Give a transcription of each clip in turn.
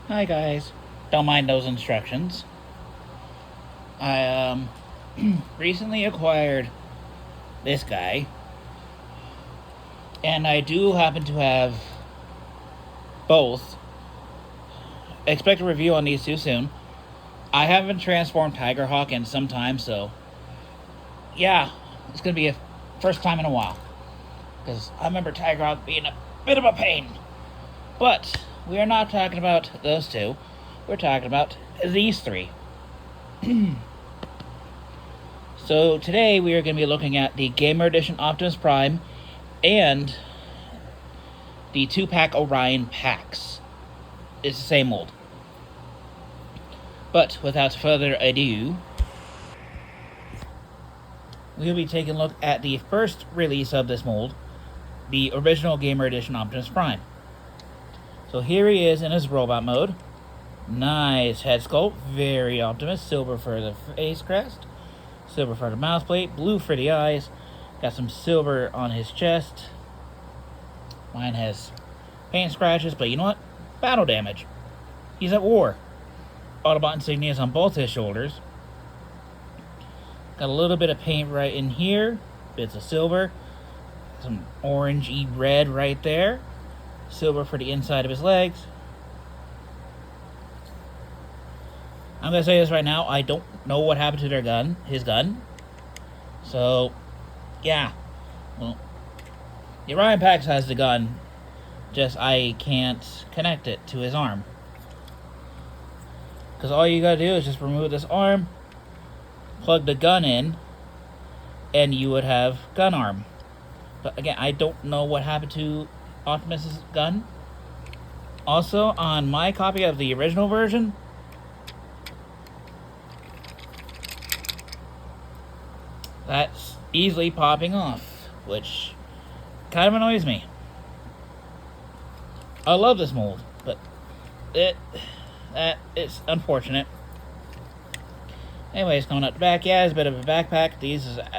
Hi guys, don't mind those instructions. I recently acquired this guy, and I do happen to have both. Expect a review on these two soon. I haven't transformed Tigerhawk in some time, so yeah, it's gonna be a first time in a while. Because I remember Tigerhawk being a bit of a pain. But we are not talking about those two. We're talking about these three. So today we are going to be looking at the Gamer Edition Optimus Prime and the 2-pack Orion Pax. It's the same mold. But without further ado, we'll be taking a look at the first release of this mold, the original Gamer Edition Optimus Prime. So here he is in his robot mode. Nice head sculpt, very Optimus. Silver for the face crest, silver for the mouth plate, blue for the eyes. Got some silver on his chest. Mine has paint scratches, but you know what? Battle damage. He's at war. Autobot insignias on both his shoulders. Got a little bit of paint right in here. Bits of silver. Some orangey red right there. Silver for the inside of his legs. I'm going to say this right now. I don't know what happened to their gun. His gun. So, yeah. Well, the Orion Pax has the gun. Just I can't connect it to his arm. Because all you got to do is just remove this arm. Plug the gun in. And you would have gun arm. But again, I don't know what happened to Optimus's gun. Also, on my copy of the original version, that's easily popping off, which kind of annoys me. I love this mold, but it's unfortunate. Anyways, coming up the back, yeah, it's a bit of a backpack.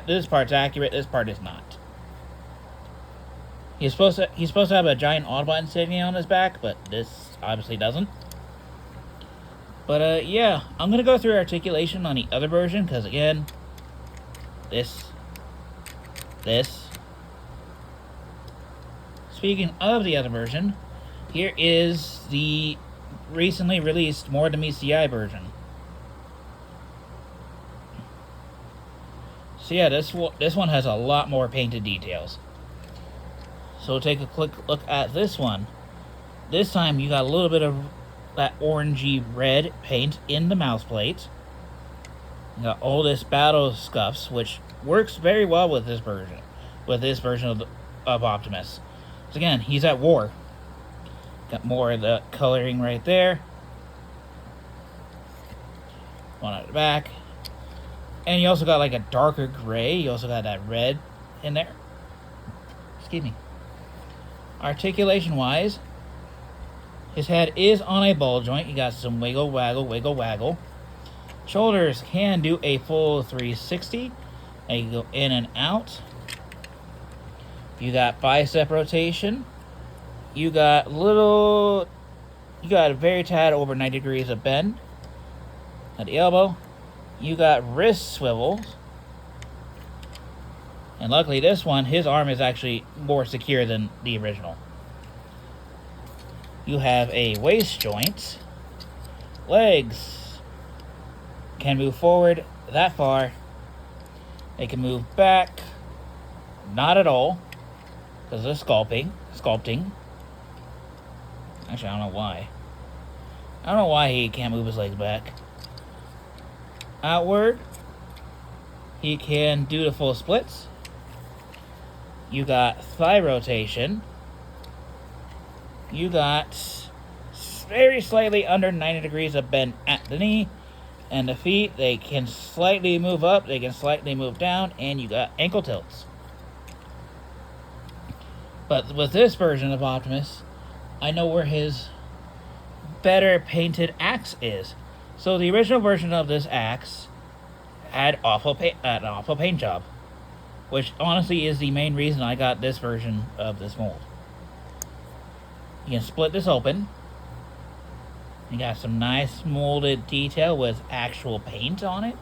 This part's accurate, this part is not. He's supposed to have a giant Autobot insignia on his back, but this obviously doesn't. But yeah, I'm gonna go through articulation on the other version, because again, this. Speaking of the other version, here is the recently released More Than Meets the Eye version. So yeah, this one has a lot more painted details. So take a quick look at this one. This time you got a little bit of that orangey red paint in the mouth plate. You got all this battle scuffs, which works very well with this version. Of Optimus. So again, he's at war. Got more of the coloring right there. One at the back. And you also got like a darker gray. You also got that red in there. Excuse me. Articulation wise, his head is on a ball joint. You got some wiggle, waggle, wiggle, waggle. Shoulders can do a full 360. And you go in and out. You got bicep rotation. You got a very tad over 90 degrees of bend at the elbow. You got wrist swivels. And luckily this one, his arm is actually more secure than the original. You have a waist joint. Legs can move forward that far. They can move back. Not at all. Because of sculpting. Actually, I don't know why. I don't know why he can't move his legs back. Outward. He can do the full splits. You got thigh rotation. You got very slightly under 90 degrees of bend at the knee. And the feet, they can slightly move up, they can slightly move down, and you got ankle tilts. But with this version of Optimus, I know where his better painted axe is. So the original version of this axe had an awful paint job, which honestly is the main reason I got this version of this mold. You can split this open. You got some nice molded detail with actual paint on it.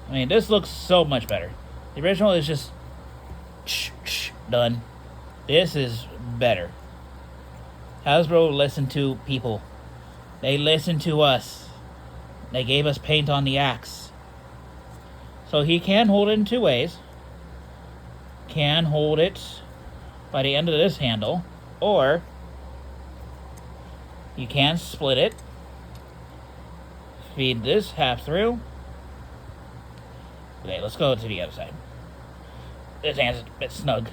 I mean, this looks so much better. The original is just done. This is better. Hasbro listened to people. They listened to us. They gave us paint on the axe. So he can hold it in two ways. Can hold it by the end of this handle, or you can split it, feed this half through. Okay, let's go to the other side. This hand's a bit snug.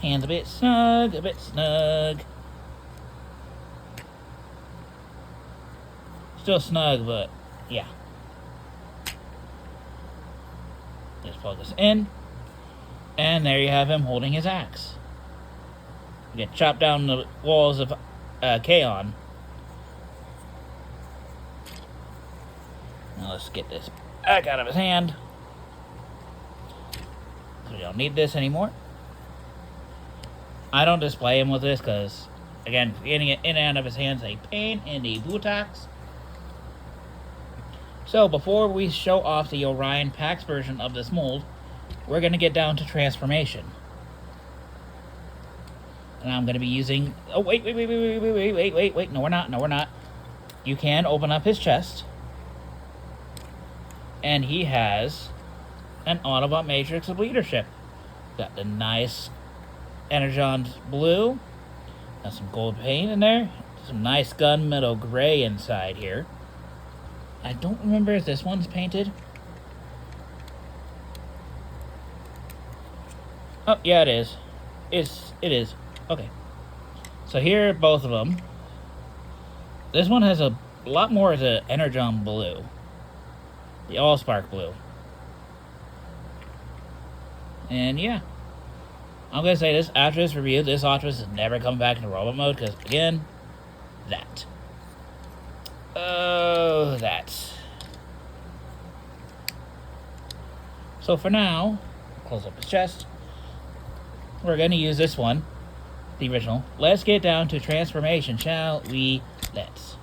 Hand's a bit snug, a bit snug. Still snug, but yeah. Just plug this in, and there you have him holding his axe. You can chop down the walls of Kaon. Now let's get this back out of his hand. So we don't need this anymore. I don't display him with this because, again, getting it in and out of his hands is a pain in the buttocks. So before we show off the Orion Pax version of this mold, we're going to get down to transformation. And I'm going to be using... Oh, wait. No, we're not. You can open up his chest. And he has an Autobot Matrix of Leadership. Got the nice Energon blue. Got some gold paint in there. Some nice gunmetal gray inside here. I don't remember if this one's painted. Oh, yeah, it is. It is. Okay. So here are both of them. This one has a lot more of the Energon blue. The Allspark blue. And yeah. I'm going to say this, after this review, this Optimus is never coming back into robot mode, because, again, that. Oh, that. So for now, close up his chest. We're going to use this one, the original. Let's get down to transformation, shall we? Let's.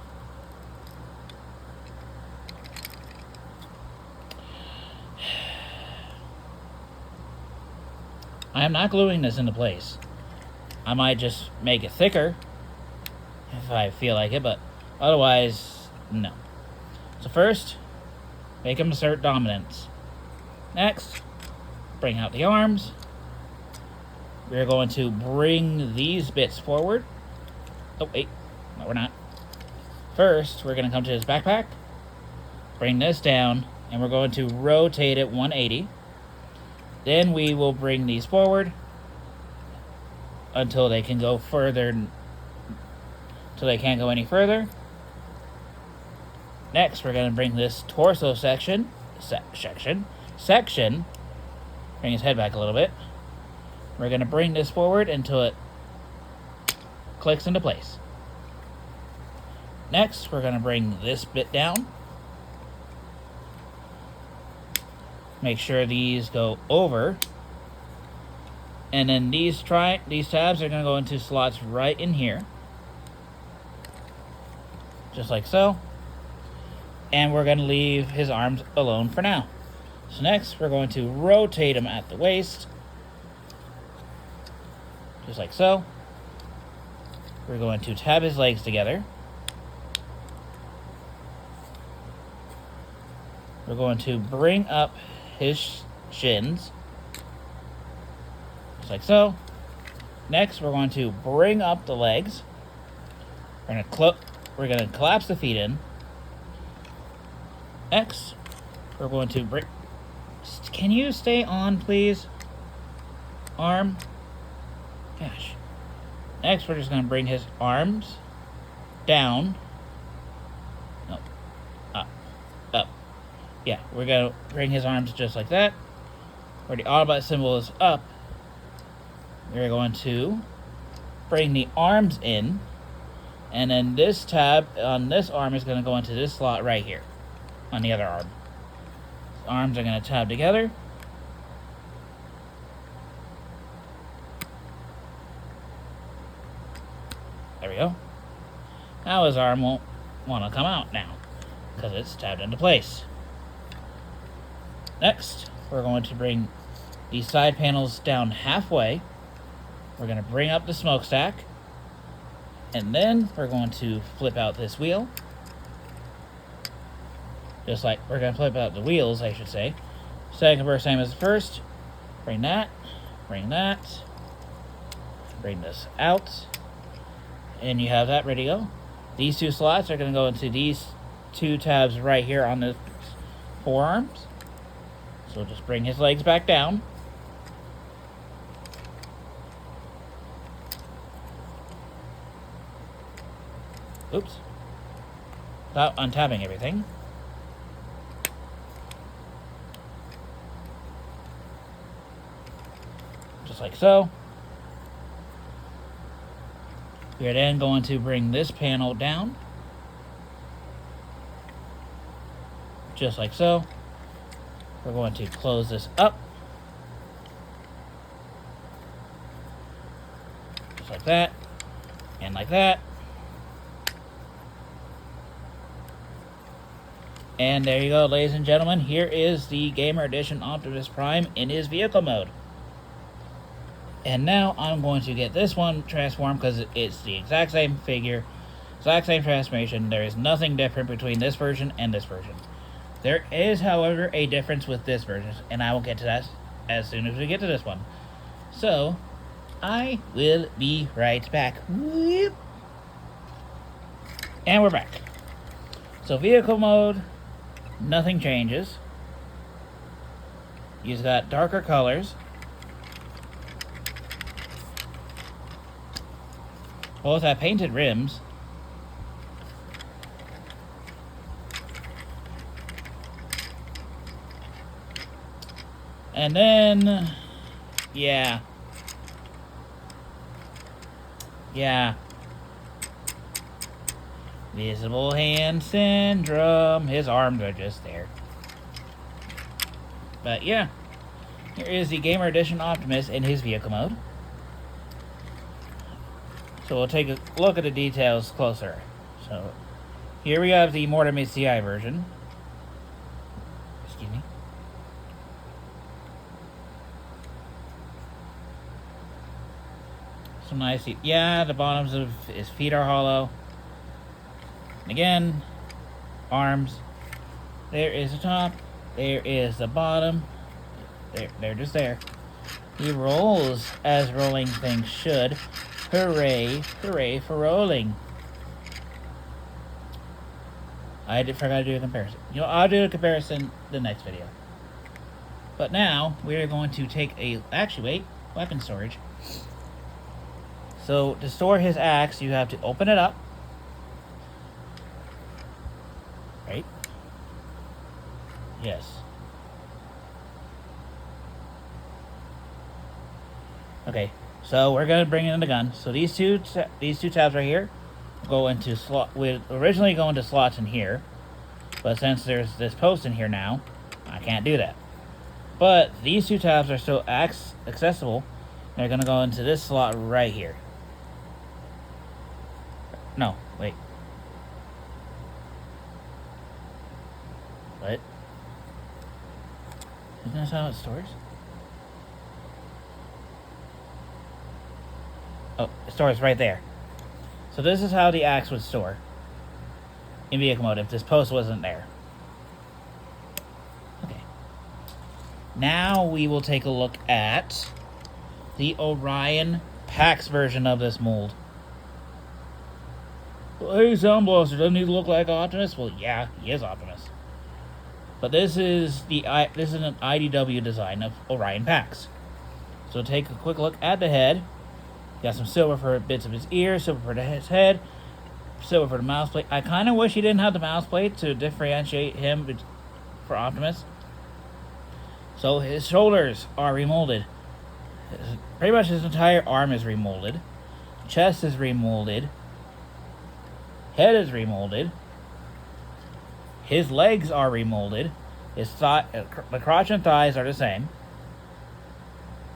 I am not gluing this into place. I might just make it thicker if I feel like it, but otherwise, no. So first, make him assert dominance. Next, bring out the arms. We're going to bring these bits forward. Oh, wait. No, we're not. First, we're going to come to his backpack. Bring this down, and we're going to rotate it 180. Then we will bring these forward until they can go further, until they can't go any further. Next, we're going to bring this torso section, bring his head back a little bit. We're going to bring this forward until it clicks into place. Next, we're going to bring this bit down. Make sure these go over. And then these tabs are going to go into slots right in here. Just like so. And we're going to leave his arms alone for now. So next, we're going to rotate him at the waist. Just like so. We're going to tab his legs together. We're going to bring up his shins. Just like so. Next, we're going to bring up the legs. We're going to collapse the feet in. Next, we're going to bring... Can you stay on, please? Arm. Gosh. Next, we're just going to bring his arms down. No. Up. Up. Yeah, we're going to bring his arms just like that. Where the Autobot symbol is up, we're going to bring the arms in. And then this tab on this arm is going to go into this slot right here. On the other arm. The arms are going to tab together. There we go. Now his arm won't want to come out now because it's tabbed into place. Next, we're going to bring these side panels down halfway. We're going to bring up the smokestack. And then we're going to flip out this wheel. Just like we're going to flip out the wheels, I should say. Second verse, same as the first. Bring that. Bring that. Bring this out. And you have that ready to go. These two slots are going to go into these two tabs right here on the forearms. So just bring his legs back down. Oops. Without untabbing everything. Just like so. We are then going to bring this panel down. Just like so. We're going to close this up. Just like that. And like that. And there you go, ladies and gentlemen. Here is the Gamer Edition Optimus Prime in his vehicle mode. And now I'm going to get this one transformed because it's the exact same figure, exact same transformation. There is nothing different between this version and this version. There is, however, a difference with this version, and I will get to that as soon as we get to this one. So, I will be right back. Whoop. And we're back. So, vehicle mode, nothing changes. You've got darker colors. Both have painted rims. And then, yeah. Visible hand syndrome. His arms are just there. But yeah, here is the Gamer Edition Optimus in his vehicle mode. So we'll take a look at the details closer. So here we have the MTMTE version. Excuse me. Some nice, yeah, the bottoms of his feet are hollow. And again, arms. There is the top. There is the bottom. They're just there. He rolls as rolling things should. Hooray, hooray for rolling. I forgot to do a comparison. You know, I'll do a comparison the next video. But now, we're going to take weapon storage. So, to store his axe, you have to open it up. Right? Yes. Okay, so we're gonna bring in the gun. So these two tabs right here go into slot. Would originally go into slots in here, but since there's this post in here now, I can't do that. But these two tabs are still accessible. They're gonna go into this slot right here. No, wait. What? Isn't this how it stores? Oh, it stores right there. So this is how the axe would store in vehicle mode if this post wasn't there. Okay. Now we will take a look at the Orion Pax version of this mold. Well, hey, Sound Blaster, doesn't he look like Optimus? Well, yeah, he is Optimus. But this is an IDW design of Orion Pax. So take a quick look at the head. Got some silver for bits of his ears, silver for his head, silver for the mouse plate. I kind of wish he didn't have the mouse plate to differentiate him for Optimus. So his shoulders are remolded. Pretty much his entire arm is remolded. Chest is remolded. Head is remolded. His legs are remolded. The crotch and thighs are the same.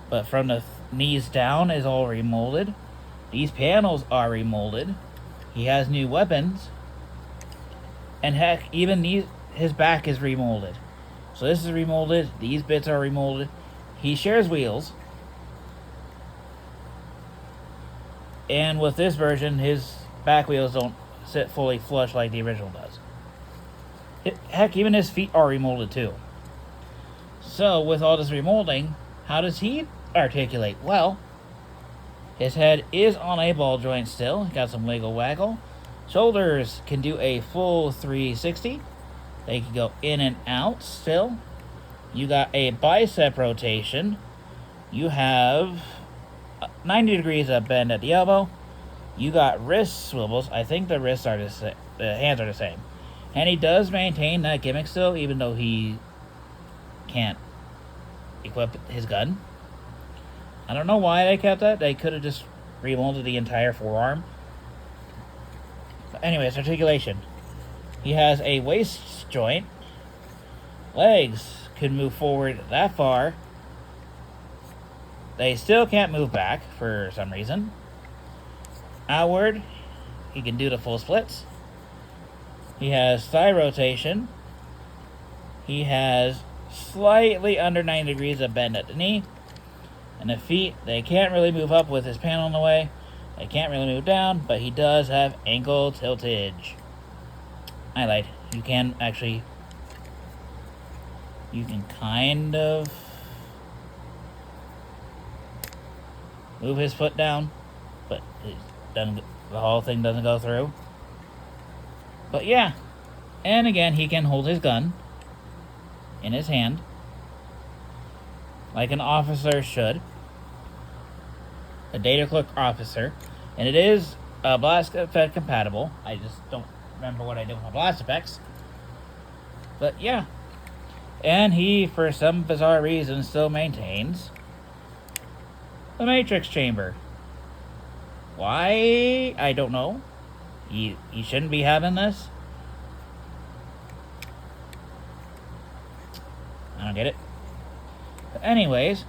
But from the knees down is all remolded. These panels are remolded. He has new weapons. And heck, even his back is remolded. So this is remolded. These bits are remolded. He shares wheels. And with this version, his back wheels don't sit fully flush like the original does. Heck, even his feet are remolded too. So with all this remolding, how does he articulate? Well, his head is on a ball joint still. Got some wiggle waggle. Shoulders can do a full 360. They can go in and out still. You got a bicep rotation. You have 90 degrees of bend at the elbow. You got wrist swivels. I think the wrists are the same. The hands are the same. And he does maintain that gimmick still, even though he can't equip his gun. I don't know why they kept that. They could have just remolded the entire forearm. But anyways, articulation. He has a waist joint. Legs can move forward that far. They still can't move back for some reason. Outward, he can do the full splits. He has thigh rotation. He has slightly under 90 degrees of bend at the knee. And the feet, they can't really move up with his panel in the way. They can't really move down, but he does have ankle tiltage. I lied. You can actually... You can kind of... move his foot down, but the whole thing doesn't go through. But yeah. And again, he can hold his gun in his hand, like an officer should. A data clerk officer. And it is blast effect compatible. I just don't remember what I did with my blast effects. But yeah. And he, for some bizarre reason, still maintains the matrix chamber. Why? I don't know. You shouldn't be having this. I don't get it. But anyways,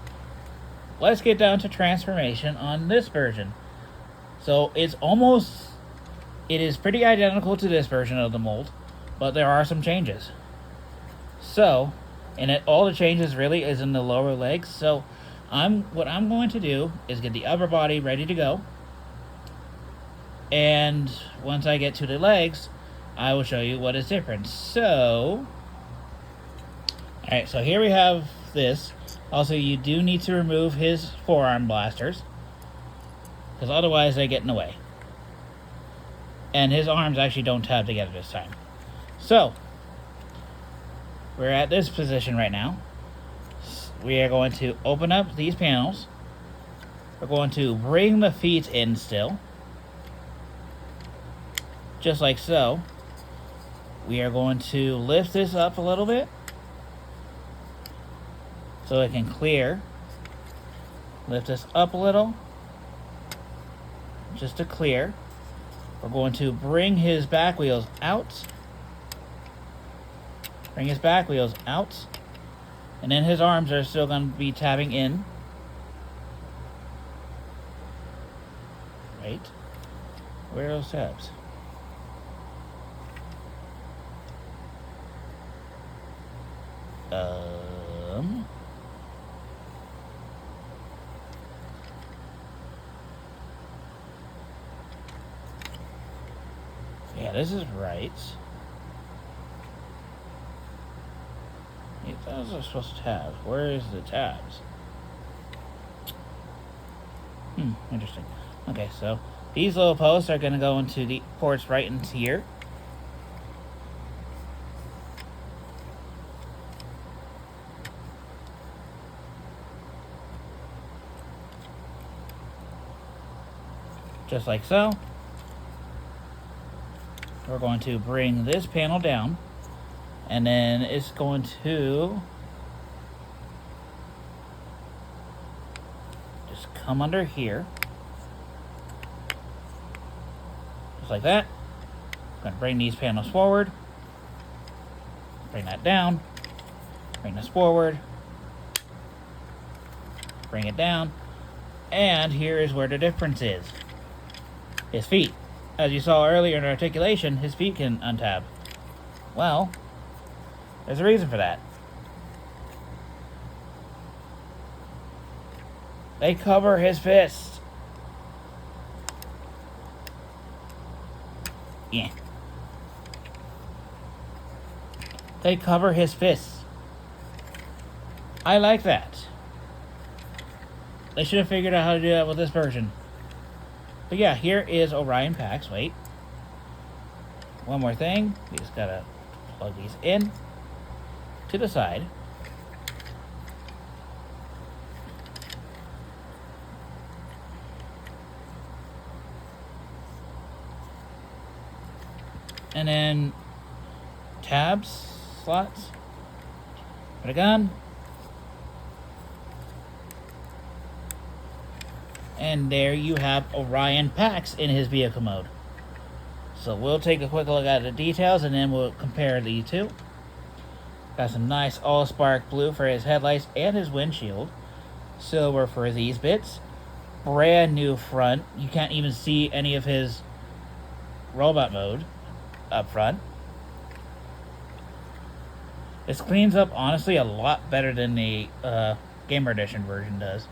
let's get down to transformation on this version. So it is pretty identical to this version of the mold, but there are some changes. So, all the changes really is in the lower legs. So what I'm going to do is get the upper body ready to go. And once I get to the legs, I will show you what is different. So, alright, so here we have this. Also, you do need to remove his forearm blasters, because otherwise they get in the way. And his arms actually don't tab together this time. So, we're at this position right now. We are going to open up these panels. We're going to bring the feet in still. Just like so. We are going to lift this up a little bit so it can clear. Lift this up a little just to clear. We're going to bring his back wheels out. Bring his back wheels out. And then his arms are still going to be tabbing in. Right. Where are those tabs? Yeah, this is right. Those are supposed to tab. Where is the tabs? Interesting. Okay, so these little posts are going to go into the ports right into here. Just like so. We're going to bring this panel down, and then it's going to just come under here, just like that. I'm going to bring these panels forward, bring that down, bring this forward, bring it down, and here is where the difference is. His feet. As you saw earlier in articulation, his feet can untab. Well, there's a reason for that. They cover his fists. Yeah. They cover his fists. I like that. They should have figured out how to do that with this version. But yeah, here is Orion Pax. Wait. One more thing. We just gotta plug these in to the side. And then tabs, slots, put a gun. And there you have Orion Pax in his vehicle mode. So we'll take a quick look at the details and then we'll compare the two. Got some nice all-spark blue for his headlights and his windshield. Silver for these bits. Brand new front. You can't even see any of his robot mode up front. This cleans up, honestly, a lot better than the Gamer Edition version does.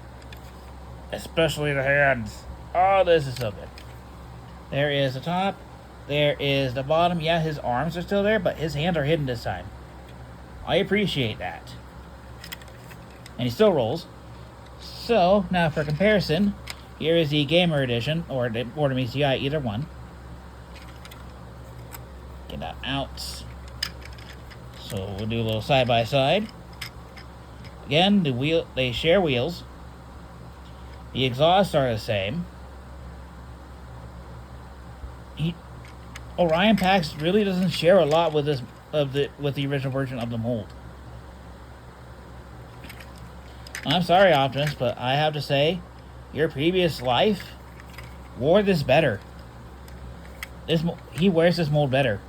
Especially the hands. Oh, this is so good. There is the top. There is the bottom. Yeah, his arms are still there, but his hands are hidden this time. I appreciate that. And he still rolls. So, now for comparison, here is the Gamer Edition, or the MTMTE, either one. Get that out. So we'll do a little side by side. Again, they share wheels. The exhausts are the same. Orion Pax really doesn't share a lot with this with the original version of the mold. I'm sorry, Optimus, but I have to say, your previous life wore this better. He wears this mold better.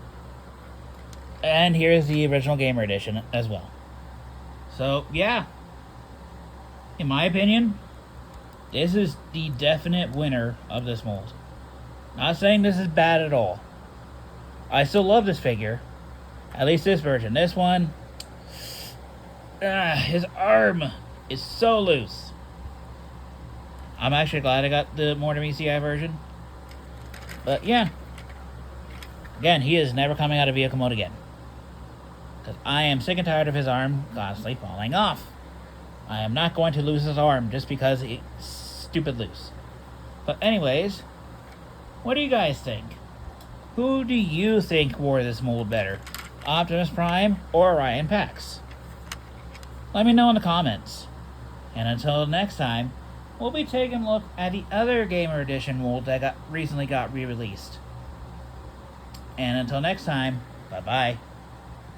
And here's the original Gamer Edition as well. So, yeah. In my opinion, this is the definite winner of this mold. Not saying this is bad at all. I still love this figure. At least this version. This one, his arm is so loose. I'm actually glad I got the MTMTE version. But yeah. Again, he is never coming out of vehicle mode again. Because I am sick and tired of his arm constantly falling off. I am not going to lose his arm just because it's stupid loose. But anyways, what do you guys think? Who do you think wore this mold better? Optimus Prime or Orion Pax? Let me know in the comments. And until next time, we'll be taking a look at the other Gamer Edition mold that recently got re-released. And until next time, bye-bye.